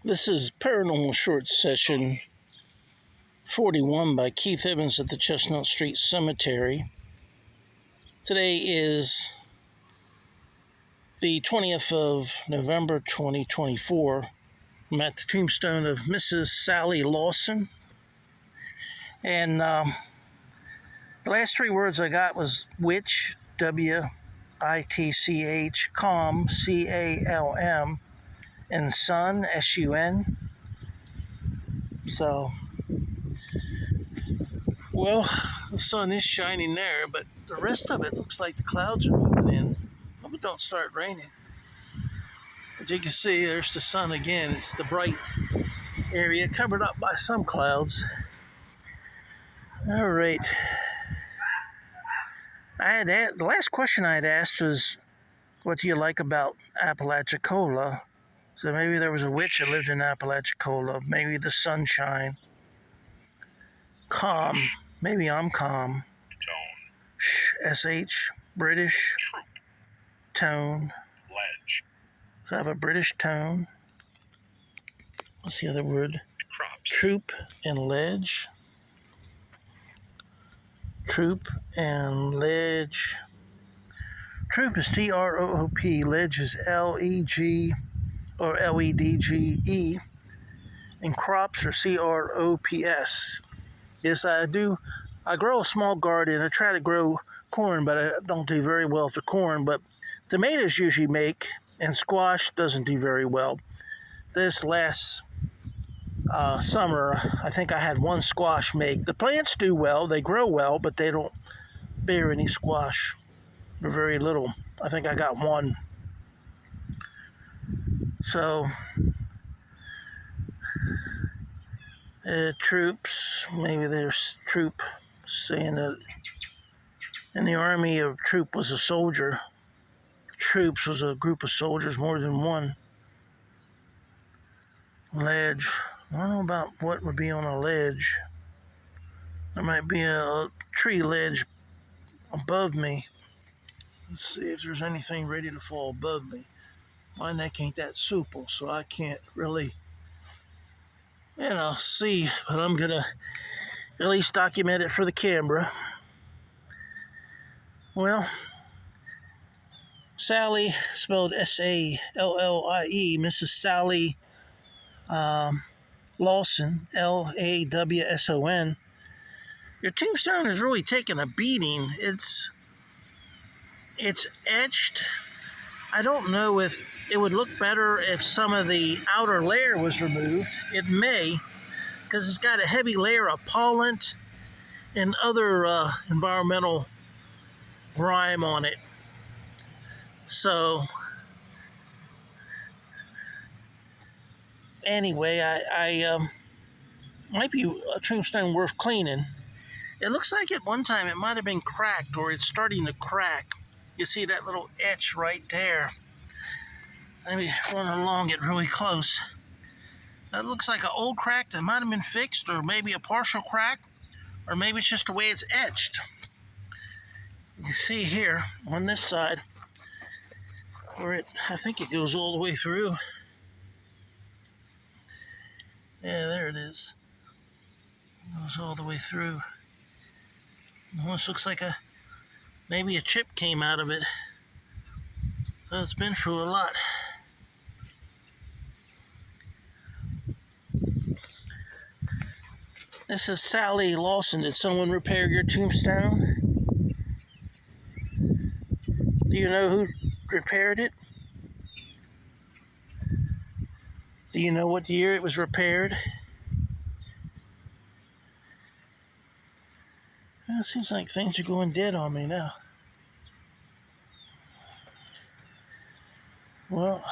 This is Paranormal Short Session 41 by Keith Evans at the Chestnut Street Cemetery. Today is the 20th of November 2024. I'm at the tombstone of Mrs. Sally Lawson. And the last three words I got was witch, W-I-T-C-H, calm, C-A-L-M, and sun, S-U-N. So, well, the sun is shining there, but the rest of it looks like the clouds are moving in. Hope it don't start raining. As you can see, there's the sun again. It's the bright area covered up by some clouds. All right. The last question I had asked was, what do you like about Apalachicola? So maybe there was a witch that lived in Apalachicola. Maybe the sunshine. Calm. Maybe I'm calm. Tone. S-H. British. Troop. Tone. Ledge. So I have a British tone. What's the other word? Crops. Troop and ledge. Troop and ledge. Troop is T-R-O-O-P. Ledge is L-E-G or L-E-D-G-E. And crops are C-R-O-P-S. Yes, I do. I grow a small garden. I try to grow corn, but I don't do very well with the corn. But tomatoes usually make, and squash doesn't do very well. This last summer, I think I had one squash make. The plants do well. They grow well, but they don't bear any squash. They're very little. I think I got one. So, troops, maybe there's troop, saying that in the army, a troop was a soldier. Troops was a group of soldiers, more than one. Ledge. I don't know about what would be on a ledge. There might be a tree ledge above me. Let's see if there's anything ready to fall above me. My neck ain't that supple, so I can't really, see. But I'm going to at least document it for the camera. Well, Sally, spelled S-A-L-L-I-E, Mrs. Sally Lawson, L-A-W-S-O-N. Your tombstone is really taking a beating. It's etched. I don't know if it would look better if some of the outer layer was removed. It may, because it's got a heavy layer of pollen and other environmental grime on it. So, anyway, I might be a tombstone worth cleaning. It looks like at one time it might have been cracked, or it's starting to crack. You see that little etch right there. Let me run along it really close. That looks like an old crack that might have been fixed, or maybe a partial crack, or maybe it's just the way it's etched. You see here on this side where I think it goes all the way through. Yeah, there it is. It goes all the way through. Almost looks like maybe a chip came out of it. So it's been through a lot. This is Sally Lawson. Did someone repair your tombstone? Do you know who repaired it? Do you know what year it was repaired? Well, it seems like things are going dead on me now. Well,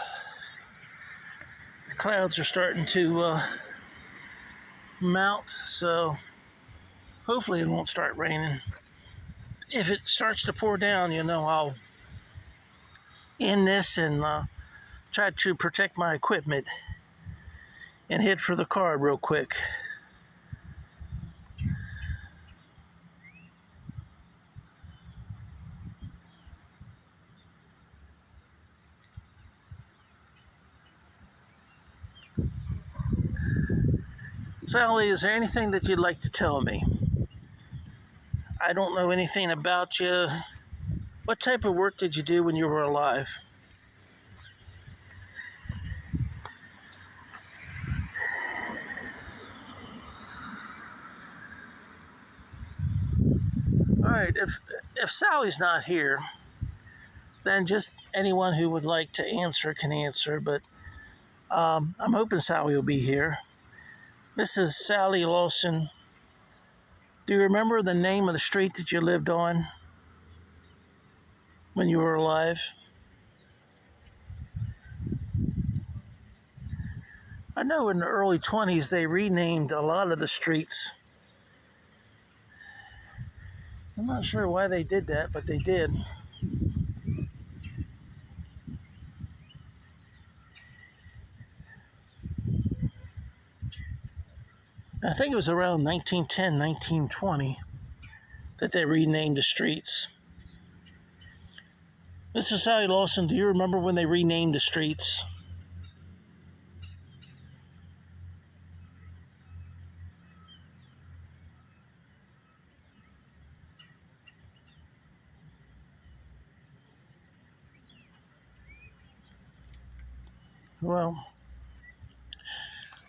the clouds are starting to mount, so hopefully it won't start raining. If it starts to pour down, I'll end this and try to protect my equipment and head for the car real quick. Sally, is there anything that you'd like to tell me? I don't know anything about you. What type of work did you do when you were alive? All right, if Sally's not here, then just anyone who would like to answer can answer, but I'm hoping Sally will be here. Mrs. Sally Lawson, do you remember the name of the street that you lived on when you were alive? I know in the early 20s they renamed a lot of the streets. I'm not sure why they did that, but they did. I think it was around 1910, 1920 that they renamed the streets. Mrs. Sally Lawson, do you remember when they renamed the streets? Well,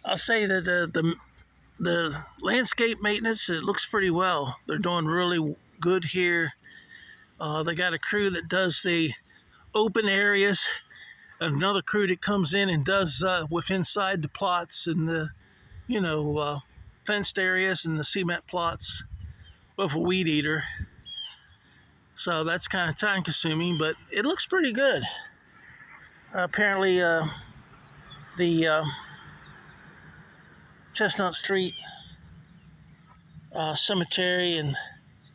I'll say that the landscape maintenance, it looks pretty well. They're doing really good here. They got a crew that does the open areas, another crew that comes in and does with inside the plots and the fenced areas and the cement plots with a weed eater. So that's kind of time consuming, but it looks pretty good. Apparently the Chestnut Street Cemetary and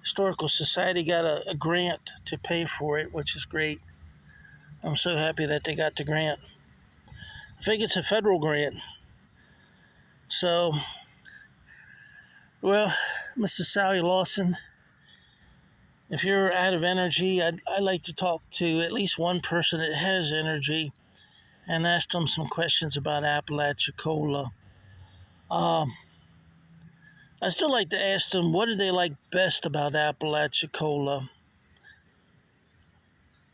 Historical Society got a grant to pay for it, which is great. I'm so happy that they got the grant. I think it's a federal grant. So, well, Mrs. Sally Lawson, if you're out of energy, I'd like to talk to at least one person that has energy and ask them some questions about Apalachicola. I still like to ask them, what do they like best about Apalachicola?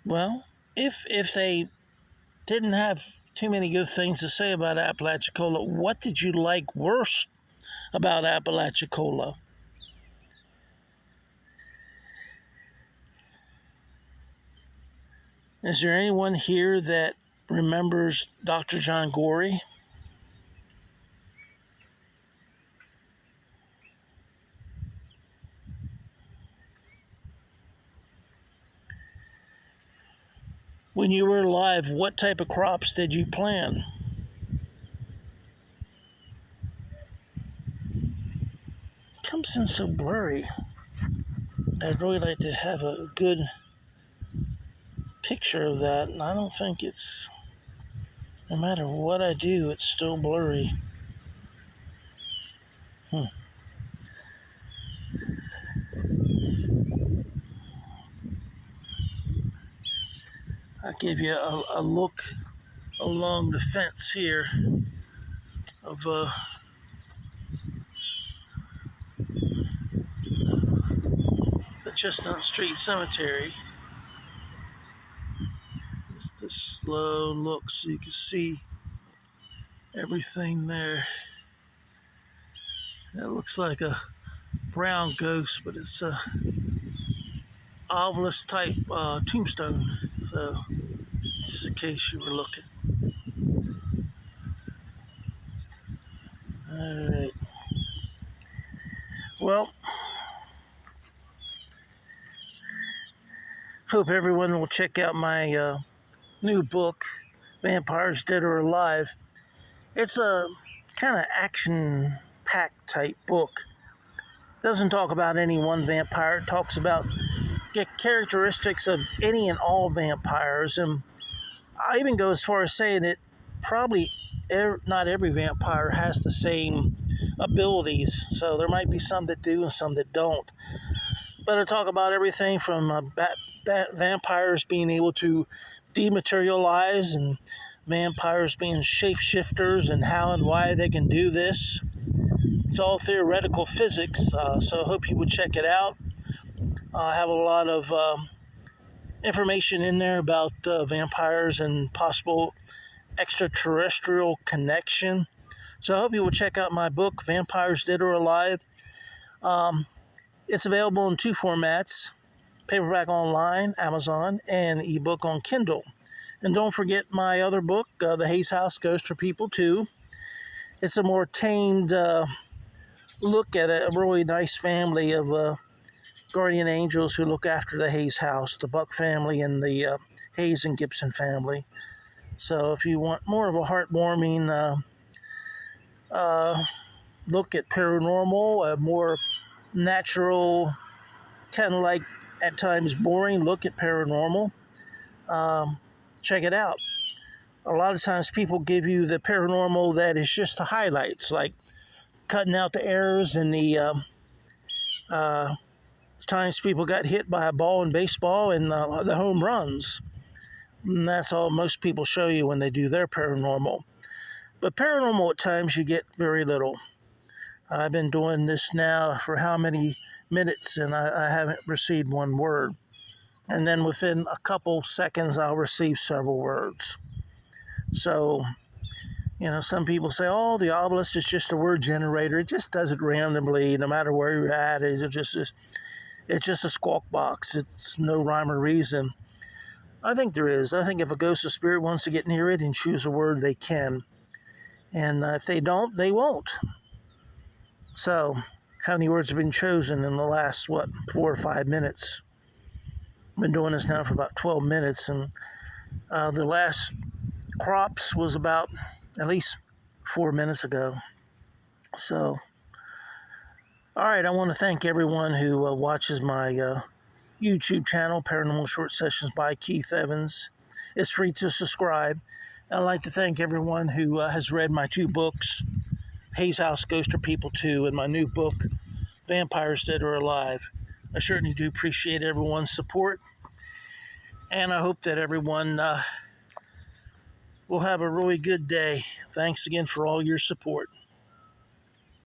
Well, if they didn't have too many good things to say about Apalachicola, what did you like worst about Apalachicola? Is there anyone here that remembers Dr. John Gorey? When you were alive, what type of crops did you plant? It comes in so blurry. I'd really like to have a good picture of that, and I don't think it's, no matter what I do, it's still blurry. I'll give you a look along the fence here of the Chestnut Street Cemetery. It's the slow look so you can see everything there. It looks like a brown ghost, but it's a obelisk type tombstone. So, just in case you were looking. All right. Well, hope everyone will check out my new book, Vampires Dead or Alive. It's a kind of action-packed type book. Doesn't talk about any one vampire. It talks about the characteristics of any and all vampires. And I even go as far as saying that probably not every vampire has the same abilities. So there might be some that do and some that don't. But I talk about everything from vampires being able to dematerialize and vampires being shapeshifters and how and why they can do this. It's all theoretical physics, so I hope you would check it out. I have a lot of information in there about vampires and possible extraterrestrial connection. So I hope you will check out my book, Vampires Dead or Alive. It's available in 2 formats: paperback online, Amazon, and ebook on Kindle. And don't forget my other book, The Hayes House Ghost for People Too. It's a more tamed look at a really nice family of guardian angels who look after the Hayes house, the Buck family and the Hayes and Gibson family. So if you want more of a heartwarming look at paranormal, a more natural, kind of like at times boring look at paranormal, check it out. A lot of times people give you the paranormal that is just the highlights, like cutting out the errors and the times people got hit by a ball in baseball and the home runs. And that's all most people show you when they do their paranormal. But paranormal at times you get very little. I've been doing this now for how many minutes, and I haven't received one word. And then within a couple seconds I'll receive several words. So, some people say, oh, the obelisk is just a word generator. It just does it randomly, no matter where you're at. It's just a squawk box. It's no rhyme or reason. I think there is. I think if a ghost or spirit wants to get near it and choose a word, they can. And if they don't, they won't. So, how many words have been chosen in the last, 4 or 5 minutes? I've been doing this now for about 12 minutes, and the last crops was about at least 4 minutes ago. So, all right, I want to thank everyone who watches my YouTube channel, Paranormal Short Sessions by Keith Evans. It's free to subscribe. I'd like to thank everyone who has read my 2 books, Hayes House Ghost for People 2, and my new book, Vampires Dead or Alive. I certainly do appreciate everyone's support, and I hope that everyone will have a really good day. Thanks again for all your support.